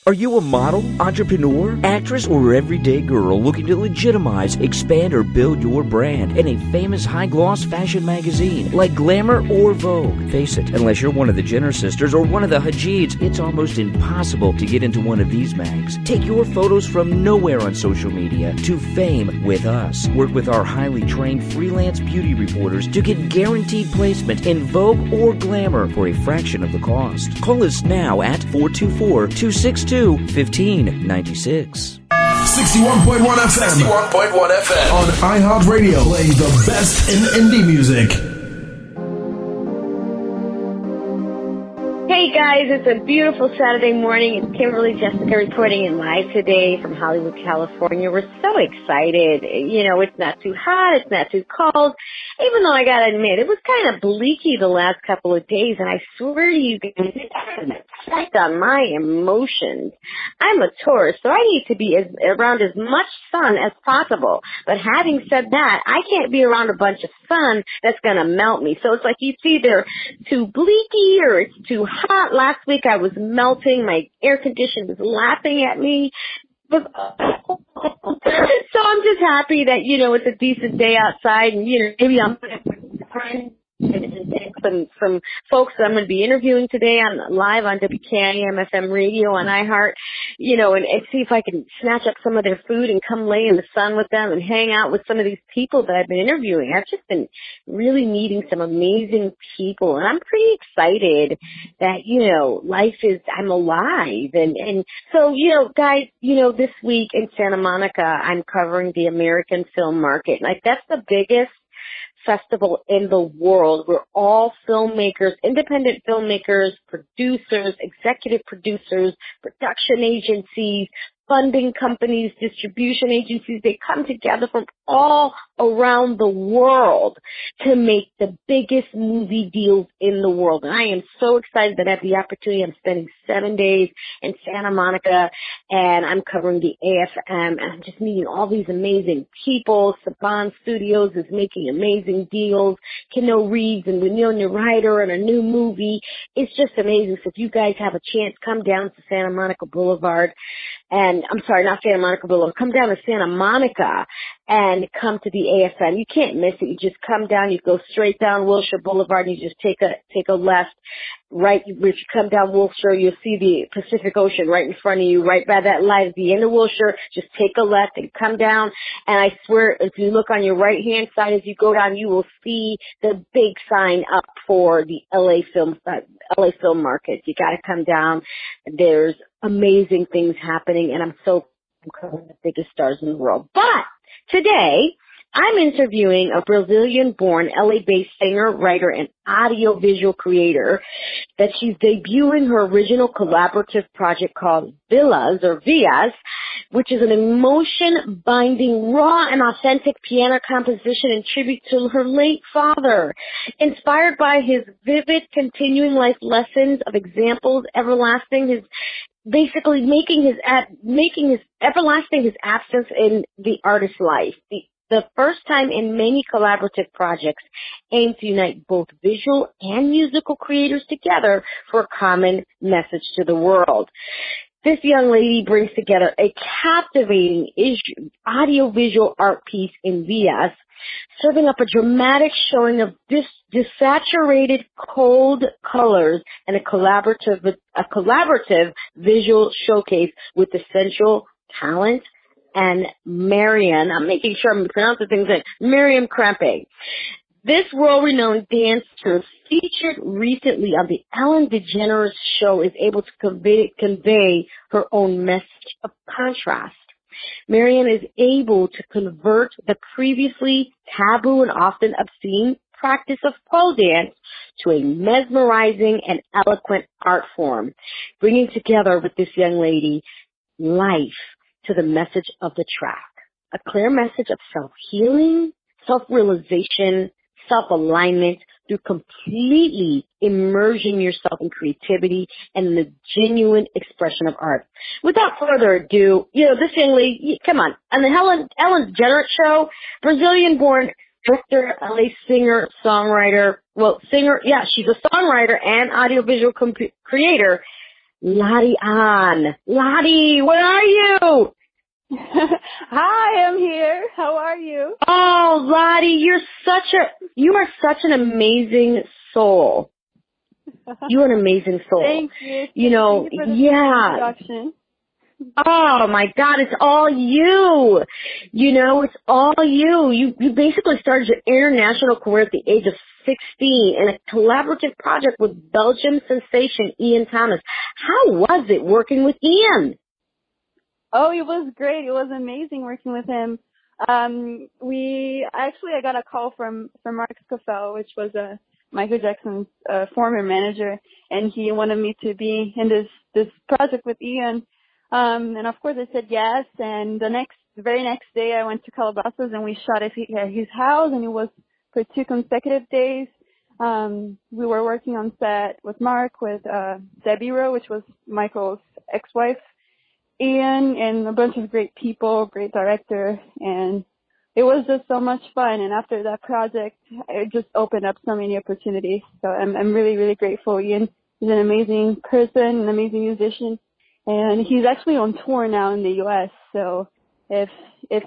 Are you a model, entrepreneur, actress, or everyday girl looking to legitimize, expand, or build your brand in a famous high-gloss fashion magazine like Glamour or Vogue? Face it, unless you're one of the Jenner sisters or one of the Hajids, it's almost impossible to get into one of these mags. Take your photos from nowhere on social media to fame with us. Work with our highly trained freelance beauty reporters to get guaranteed placement in Vogue or Glamour for a fraction of the cost. Call us now at 424-262-1596. 61.1 FM. 61.1 FM. On iHEART Radio. Play the best in indie music. Hey guys, it's a beautiful Saturday morning. It's Kimberly Jessica reporting in live today from Hollywood, California. We're so excited. You know, it's not too hot, it's not too cold. Even though I gotta admit, it was kind of bleaky the last couple of days, and I swear to you guys, it had an effect on my emotions. I'm a Taurus, so I need to be around as much sun as possible. But having said that, I can't be around a bunch of sun that's gonna melt me. So it's like it's either too bleaky or it's too hot. Last week I was melting. My air conditioner was laughing at me. So I'm just happy that, you know, it's a decent day outside, and, you know, maybe I'm friends and some folks that I'm going to be interviewing today on live on WKIM FM radio on iHeart, you know, and see if I can snatch up some of their food and come lay in the sun with them and hang out with some of these people that I've been interviewing. I've just been really meeting some amazing people, and I'm pretty excited that, you know, I'm alive. And so, you know, guys, you know, this week in Santa Monica, I'm covering the American film market. Like, that's the biggest festival in the world where all filmmakers, independent filmmakers, producers, executive producers, production agencies, funding companies, distribution agencies, they come together from all around the world to make the biggest movie deals in the world. And I am so excited that I have the opportunity. I'm spending 7 days in Santa Monica, and I'm covering the AFM, and I'm just meeting all these amazing people. Saban Studios is making amazing deals. Keno Reeves and Winona Ryder and a new movie. It's just amazing. So if you guys have a chance, come down to Santa Monica Boulevard. And I'm sorry, not Santa Monica Boulevard. Come down to Santa Monica and come to the AFM. You can't miss it. You just come down, you go straight down Wilshire Boulevard, and you just take a left. Right, if you come down Wilshire, you'll see the Pacific Ocean right in front of you, right by that light at the end of Wilshire. Just take a left and come down. And I swear, if you look on your right-hand side as you go down, you will see the big sign up for the LA film market. You got to come down. There's amazing things happening, and I'm covering the biggest stars in the world. But today, I'm interviewing a Brazilian-born, LA-based singer, writer, and audiovisual creator that she's debuting her original collaborative project called VILLAS, or VILLAS, which is an emotion-binding, raw, and authentic piano composition in tribute to her late father. Inspired by his vivid, continuing life lessons of examples, basically making his everlasting his absence in the artist's life. The first time in many collaborative projects aim to unite both visual and musical creators together for a common message to the world. This young lady brings together a captivating audiovisual art piece in VS, serving up a dramatic showing of desaturated cold colors and a collaborative visual showcase with essential talent and Marion, I'm making sure I'm pronouncing things right, Marion Crampe. This world-renowned dancer featured recently on the Ellen Degeneres show is able to convey her own message of contrast. Marion is able to convert the previously taboo and often obscene practice of pole dance to a mesmerizing and eloquent art form, bringing together with this young lady life to the message of the track. A clear message of self-healing, self-realization, self-alignment through completely immersing yourself in creativity and the genuine expression of art. Without further ado, you know, this young lady, come on the Ellen Degeneres show, Brazilian-born director, LA singer, songwriter, she's a songwriter and audiovisual creator. LADI Anne. LADI, where are you? Hi, I'm here. How are you? Oh, LADI, you are such an amazing soul. You're an amazing soul. Thank you. You know, Thank you for the introduction. Oh my God, it's all you. You know, it's all you. You basically started your international career at the age of 16 in a collaborative project with Belgium sensation Ian Thomas. How was it working with Ian? Oh, it was great. It was amazing working with him. I got a call from Mark Scoffel, which was Michael Jackson's former manager, and he wanted me to be in this project with Ian. And of course I said yes, and the very next day I went to Calabasas and we shot at his house, and it was for 2 consecutive days. We were working on set with Mark, with Debbie Rowe, which was Michael's ex-wife, Ian, and a bunch of great people, great director, and it was just so much fun. And after that project, it just opened up so many opportunities. So I'm really, really grateful. Ian is an amazing person, an amazing musician. And he's actually on tour now in the U.S., so if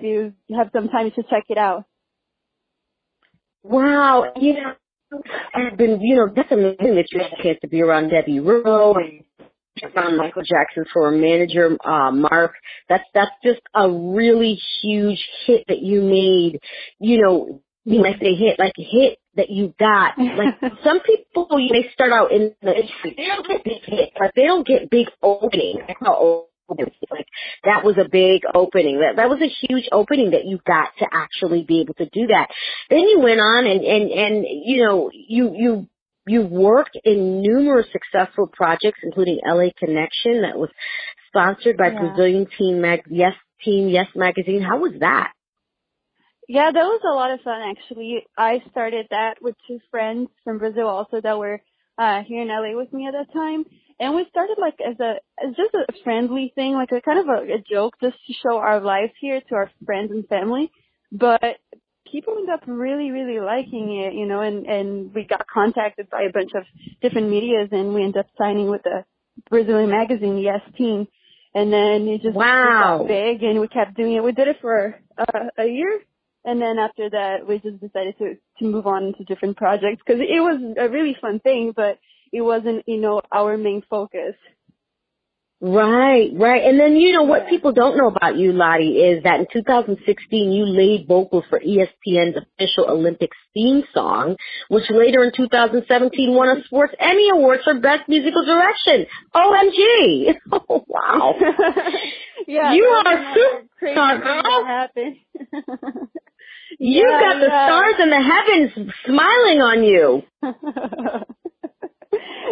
you have some time, you should check it out. Wow, you know, I've been, you know, that's amazing that you had a chance to be around Debbie Rowe and around Michael Jackson's former manager, Mark. That's just a really huge hit that you made. You know, when I say hit, like a hit that you got. Like some people, they start out in the industry, they don't get big hits, like they don't get big openings. I call openings. Like that was a big opening. That was a huge opening that you got to actually be able to do that. Then you went on and you know, you worked in numerous successful projects, including LA Connection, that was sponsored by Brazilian Yes magazine. How was that? Yeah, that was a lot of fun, actually. I started that with 2 friends from Brazil also that were here in LA with me at that time. And we started like as just a friendly thing, like a kind of a joke, just to show our lives here to our friends and family. But people ended up really, really liking it, you know, and we got contacted by a bunch of different medias, and we ended up signing with the Brazilian magazine, Yes Team. And then it just got big, and we kept doing it. We did it for a year. And then after that, we just decided to move on to different projects because it was a really fun thing, but it wasn't, you know, our main focus. Right. And then, you know, what people don't know about you, LADI, is that in 2016 you laid vocals for ESPN's official Olympics theme song, which later in 2017 won a Sports Emmy Award for Best Musical Direction. OMG! Oh, wow. Yeah, you are super crazy that happened. You got the stars in the heavens smiling on you.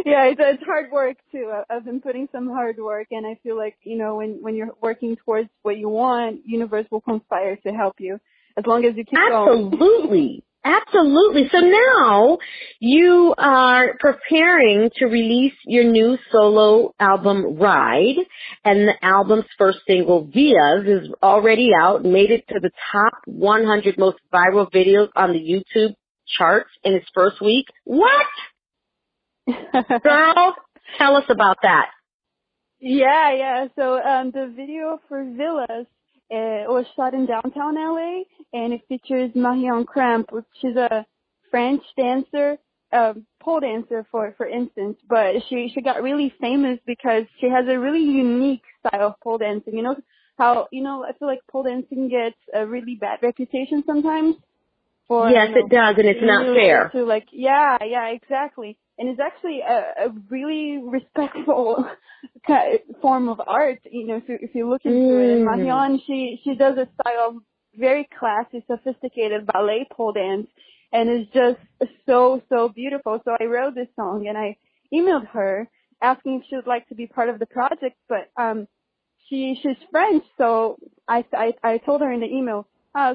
Yeah, it's hard work too. I've been putting some hard work, and I feel like, you know, when you're working towards what you want, universe will conspire to help you as long as you keep going. Absolutely. So now you are preparing to release your new solo album, Ride, and the album's first single, VILLAS, is already out and made it to the top 100 most viral videos on the YouTube charts in its first week. What? Girl, tell us about that. Yeah. So the video for VILLAS was shot in downtown LA, and it features Marion Crampe, which is a French dancer, pole dancer for instance, but she got really famous because she has a really unique style of pole dancing. You know how, you know, I feel like pole dancing gets a really bad reputation sometimes. Yes, it does, and it's not fair. Yeah, exactly. And it's actually a really respectful form of art, you know, if you look into it. Marion, she does a style of very classy, sophisticated ballet pole dance, and it's just so beautiful. So I wrote this song, and I emailed her asking if she would like to be part of the project, but she's French, so I told her in the email,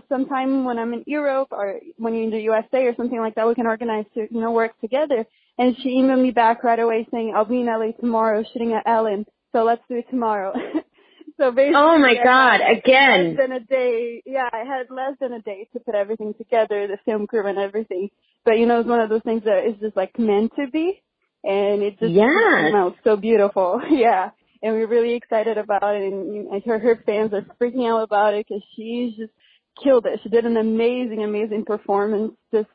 sometime when I'm in Europe or when you're in the USA or something like that, we can organize to, you know, work together. And she emailed me back right away saying, I'll be in LA tomorrow shooting at Ellen, so let's do it tomorrow. So basically, oh my God, again. I had less than a day to put everything together, the film crew and everything. But, you know, it's one of those things that is just like meant to be. and it just came out so beautiful. Yeah, and we're really excited about it, and her fans are freaking out about it because she's just killed it. She did an amazing performance, just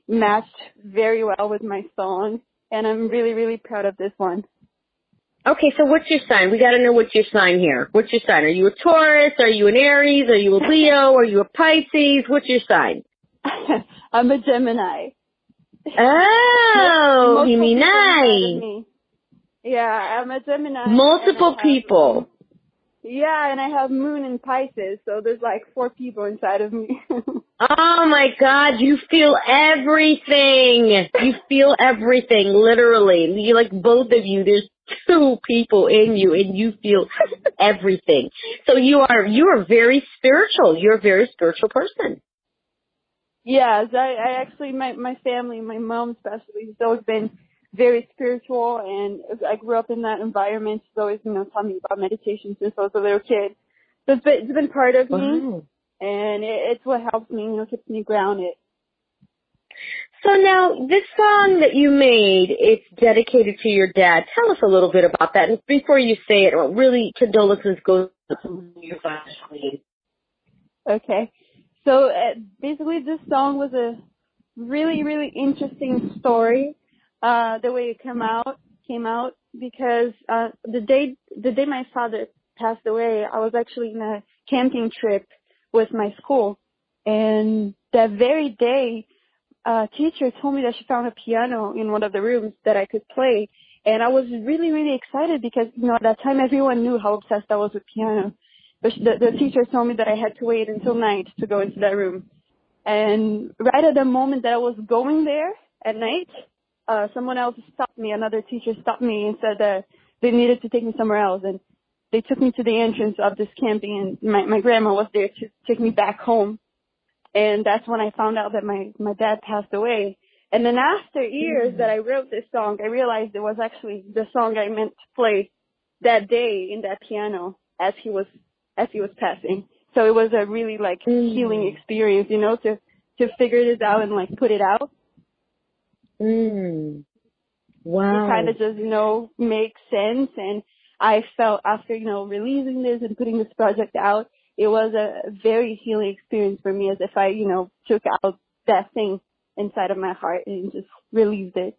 matched very well with my song, and I'm really, really proud of this one. Okay, so what's your sign? We got to know what's your sign here. What's your sign? Are you a Taurus? Are you an Aries? Are you a Leo? Are you a Pisces? What's your sign? I'm a Gemini. Oh, Gemini. Yeah, I'm a Gemini. Multiple people. Yeah, and I have Moon in Pisces, so there's like 4 people inside of me. Oh my God, you feel everything. You feel everything, literally. You, like, both of you, there's 2 people in you, and you feel everything. So you are very spiritual. You're a very spiritual person. Yes, I actually, my family, my mom especially, has always been very spiritual, and I grew up in that environment. She's always, taught me about meditation since I was a little kid. So it's been part of me, and it's what helps me, keeps me grounded. So now, this song that you made, it's dedicated to your dad. Tell us a little bit about that. And before you say it, really, condolences go to your family. Okay. So basically, this song was a really, really interesting story. The way it came out because the day my father passed away, I was actually in a camping trip with my school, and that very day, a teacher told me that she found a piano in one of the rooms that I could play, and I was really, really excited because at that time everyone knew how obsessed I was with piano. But the teacher told me that I had to wait until night to go into that room, and right at the moment that I was going there at night, someone else stopped me. Another teacher stopped me and said that they needed to take me somewhere else. And they took me to the entrance of this camping, and my grandma was there to take me back home. And that's when I found out that my dad passed away. And then after years that I wrote this song, I realized it was actually the song I meant to play that day in that piano as he was passing. So it was a really healing experience, to figure this out and put it out. Wow. It kind of just, makes sense. And I felt after, releasing this and putting this project out, it was a very healing experience for me, as if I, took out that thing inside of my heart and just released it.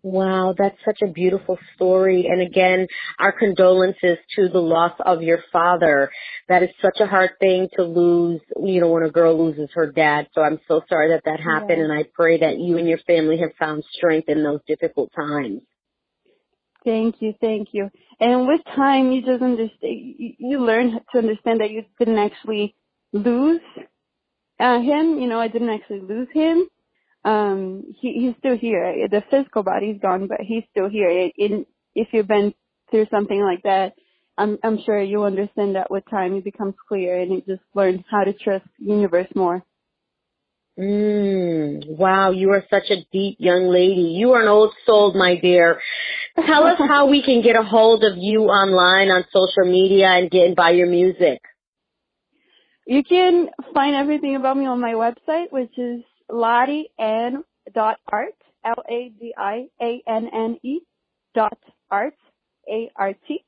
Wow, that's such a beautiful story. And again, our condolences to the loss of your father. That is such a hard thing to lose, when a girl loses her dad. So I'm so sorry that happened. Yeah. And I pray that you and your family have found strength in those difficult times. Thank you. And with time, you just understand, you learn to understand that you didn't actually lose him. I didn't actually lose him. He's still here. The physical body's gone, but he's still here. If you've been through something like that, I'm sure you understand that with time it becomes clear, and you just learn how to trust the universe more. Wow, you are such a deep young lady. You are an old soul, my dear. Tell us how we can get a hold of you online on social media and get and buy your music. You can find everything about me on my website, which is LADIANNE.art, LADIANNE.art, A-R-T.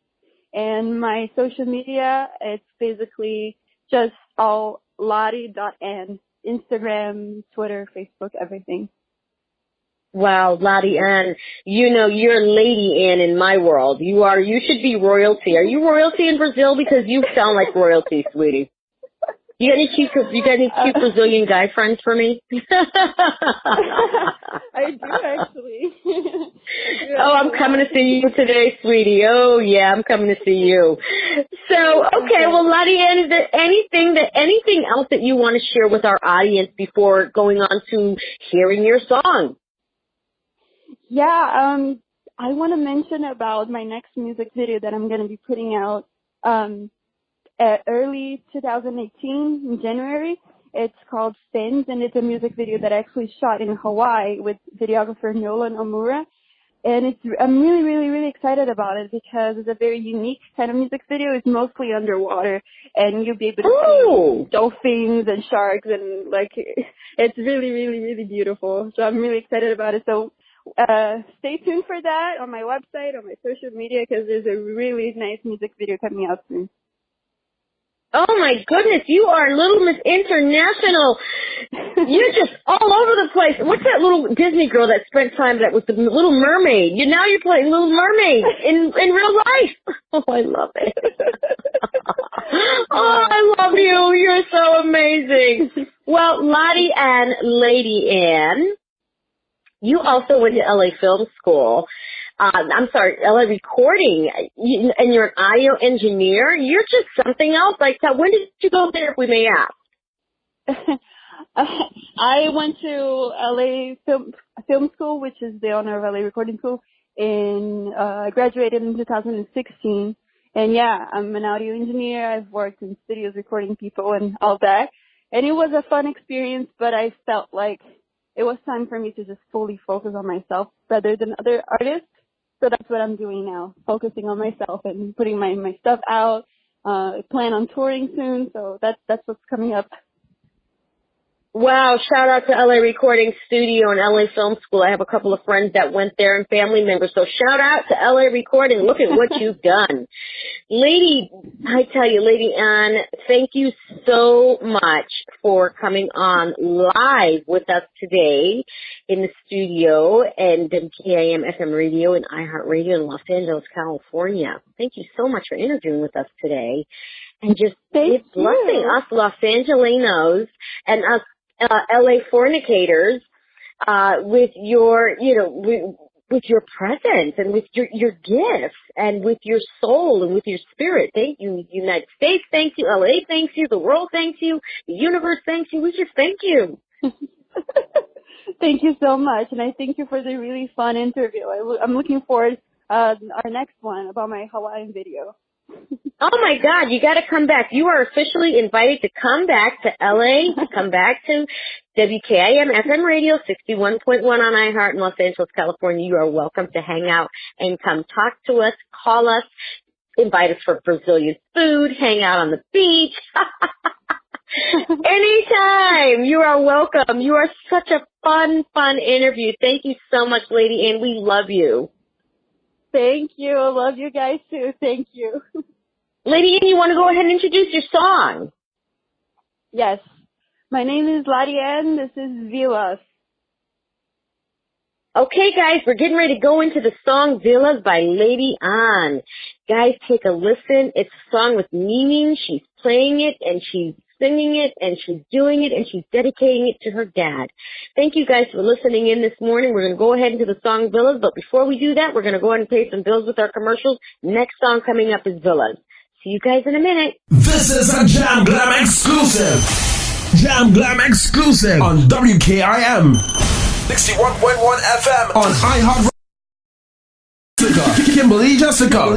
And my social media, it's basically just all LADI.anne, Instagram, Twitter, Facebook, everything. Wow, Ladi Anne, you're Lady Anne in my world. You should be royalty. Are you royalty in Brazil? Because you sound like royalty, sweetie. You got any cute Brazilian guy friends for me? I do, actually. I'm coming to see you today, sweetie. Oh, yeah, I'm coming to see you. So, okay, well, Ladi Anne, is there anything else that you want to share with our audience before going on to hearing your song? Yeah, I want to mention about my next music video that I'm going to be putting out early 2018 in January. It's called Fins, and it's a music video that I actually shot in Hawaii with videographer Nolan Omura. And I'm really, really, really excited about it because it's a very unique kind of music video. It's mostly underwater, and you'll be able to see dolphins and sharks, and it's really, really, really beautiful. So I'm really excited about it. So stay tuned for that on my website, on my social media, because there's a really nice music video coming out soon. Oh my goodness, you are Little Miss International. You're just all over the place. What's that little Disney girl that spent time that was the Little Mermaid? Now you're playing Little Mermaid in real life. Oh, I love it. Oh, I love you. You're so amazing. Well, LADI Anne, Lady Anne, you also went to LA Film School. LA Recording, and you're an audio engineer. You're just something else. Like, when did you go there, if we may ask? I went to LA Film School, which is the owner of LA Recording School, I graduated in 2016. And yeah, I'm an audio engineer. I've worked in studios recording people and all that. And it was a fun experience, but I felt like it was time for me to just fully focus on myself rather than other artists. So that's what I'm doing now, focusing on myself and putting my stuff out. I plan on touring soon, so that's what's coming up. Wow, shout out to LA Recording Studio and LA Film School. I have a couple of friends that went there and family members, so shout out to LA Recording. Look at what you've done. Lady Anne, thank you so much for coming on live with us today in the studio and WKIM FM Radio and iHeart Radio in Los Angeles, California. Thank you so much for interviewing with us today and just blessing us Los Angelinos and us LA fornicators with your, with your presence and with your gifts and with your soul and with your spirit. Thank you, United States. Thank you, LA. Thanks you. The world thanks you. The universe thanks you. We just thank you. Thank you so much, and I thank you for the really fun interview. I'm looking forward to our next one about my Hawaiian video. Oh, my God, you got to come back. You are officially invited to come back to L.A., to come back to WKIM FM Radio 61.1 on iHeart in Los Angeles, California. You are welcome to hang out and come talk to us, call us, invite us for Brazilian food, hang out on the beach. Anytime. You are welcome. You are such a fun interview. Thank you so much, Lady Anne. We love you. Thank you. I love you guys, too. Thank you. Lady Anne, you want to go ahead and introduce your song? Yes. My name is LADI Anne. This is VILLAS. Okay, guys, we're getting ready to go into the song VILLAS by LADI ANNE. Guys, take a listen. It's a song with meaning. She's playing it, and she's singing it, and she's doing it, and she's dedicating it to her dad. Thank you guys for listening in this morning. We're going to go ahead into the song VILLAS, but before we do that, we're going to go ahead and pay some bills with our commercials. Next song coming up is VILLAS. See you guys in a minute. This is a Jam Glam exclusive. Jam Glam exclusive on WKIM 61.1 FM on iHeart. Kimberly Jessica.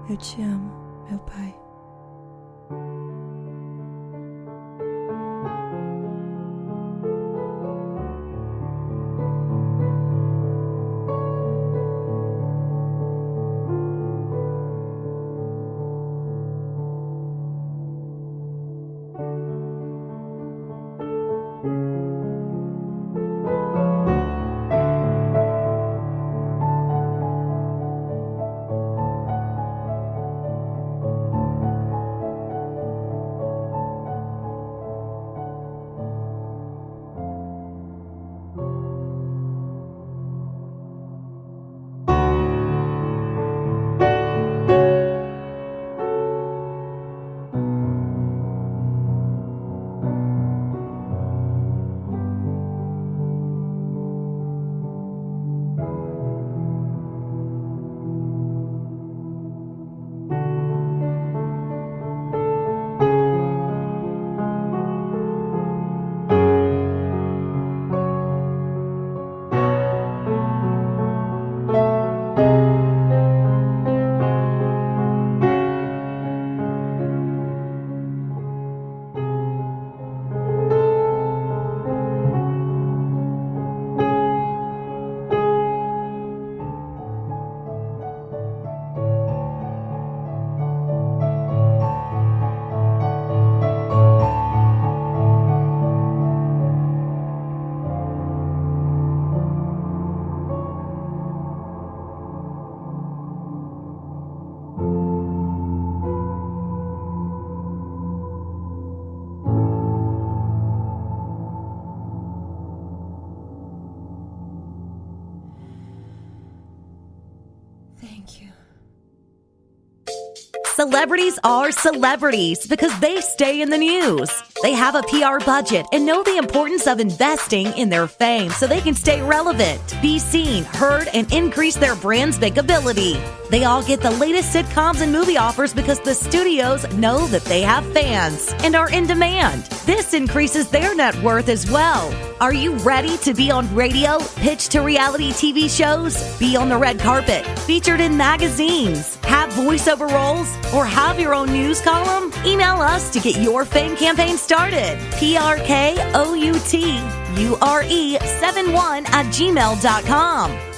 Eu te amo, meu pai. Celebrities are celebrities because they stay in the news. They have a PR budget and know the importance of investing in their fame so they can stay relevant, be seen, heard, and increase their brand's bankability. They all get the latest sitcoms and movie offers because the studios know that they have fans and are in demand. This increases their net worth as well. Are you ready to be on radio, pitch to reality TV shows, be on the red carpet, featured in magazines, have voiceover roles, or have your own news column? Email us to get your fame campaign started. PRKOUTURE71@gmail.com.